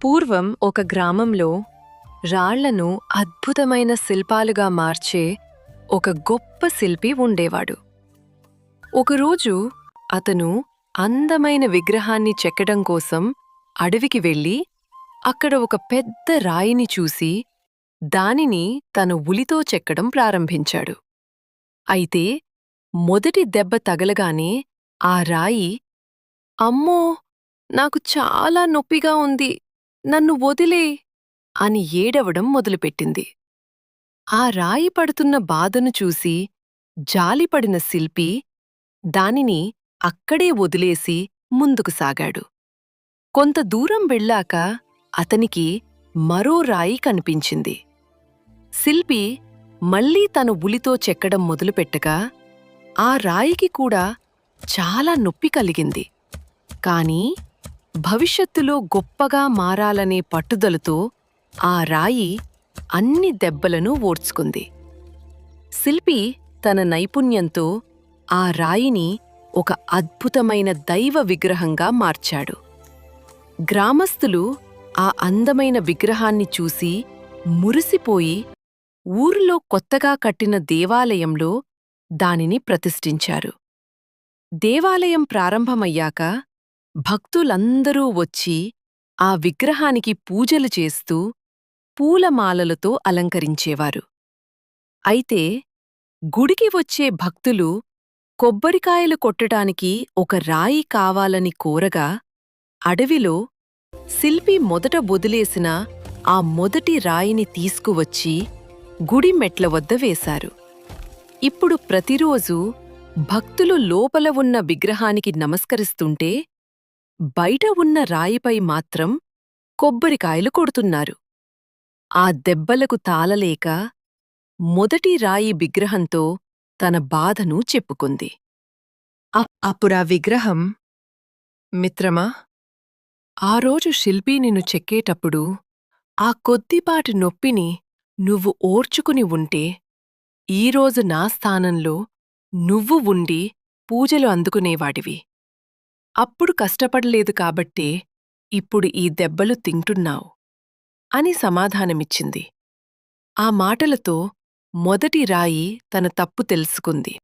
పూర్వం ఒక గ్రామంలో రాళ్లను అద్భుతమైన శిల్పాలుగా మార్చే ఒక గొప్ప శిల్పి ఉండేవాడు. ఒకరోజు అతను అందమైన విగ్రహాన్ని చెక్కడం కోసం అడవికి వెళ్ళి అక్కడ ఒక పెద్ద రాయిని చూసి దానిని తన ఉలితో చెక్కడం ప్రారంభించాడు. అయితే మొదటి దెబ్బ తగలగానే ఆ రాయి, "అమ్మో, నాకు చాలా నొప్పిగా ఉంది, నన్ను వదిలే" అని ఏడవడం మొదలుపెట్టింది. ఆ రాయి పడుతున్న బాధను చూసి జాలిపడిన శిల్పి దానిని అక్కడే వదిలేసి ముందుకు సాగాడు. కొంత దూరం వెళ్ళాక అతనికి మరో రాయి కనిపించింది. శిల్పి మళ్లీ తన ఉలితో చెక్కడం మొదలుపెట్టగా ఆ రాయికి కూడా చాలా నొప్పి కలిగింది. కాని భవిష్యత్తులో గొప్పగా మారాలనే పట్టుదలతో ఆ రాయి అన్ని దెబ్బలను ఓర్చుకుంది. శిల్పి తన నైపుణ్యంతో ఆ రాయిని ఒక అద్భుతమైన దైవ విగ్రహంగా మార్చాడు. గ్రామస్తులు ఆ అందమైన విగ్రహాన్ని చూసి మురిసిపోయి ఊరిలో కొత్తగా కట్టిన దేవాలయంలో దానిని ప్రతిష్ఠించారు. దేవాలయం ప్రారంభమయ్యాక భక్తులందరూ వచ్చి ఆ విగ్రహానికి పూజలు చేస్తూ పూలమాలలతో అలంకరించేవారు. అయితే గుడికి వచ్చే భక్తులు కొబ్బరికాయలు కొట్టడానికి ఒక రాయి కావాలని కోరగా అడవిలో శిల్పి మొదట వదిలేసిన ఆ మొదటి రాయిని తీసుకువచ్చి గుడి మెట్ల వద్ద వేశారు. ఇప్పుడు ప్రతిరోజూ భక్తులు లోపల ఉన్న విగ్రహానికి నమస్కరిస్తుంటే బయట ఉన్న రాయిపై మాత్రం కొబ్బరికాయలు కొడుతున్నారు. ఆ దెబ్బలకు తాళలేక మొదటి రాయి విగ్రహంతో తన బాధను చెప్పుకుంది. అప్పుడా విగ్రహం, "మిత్రమా, ఆ రోజు శిల్పి నిన్ను చెక్కేటప్పుడు ఆ కొద్దిపాటి నొప్పిని నువ్వు ఓర్చుకుని ఉంటే ఈరోజు నా స్థానంలో నువ్వు ఉండి పూజలు అందుకునేవాడివి. అప్పుడు కష్టపడలేదు కాబట్టే ఇప్పుడు ఈ దెబ్బలు తింటున్నావు" అని సమాధానమిచ్చింది. ఆ మాటలతో మొదటి రాయి తన తప్పు తెలుసుకుంది.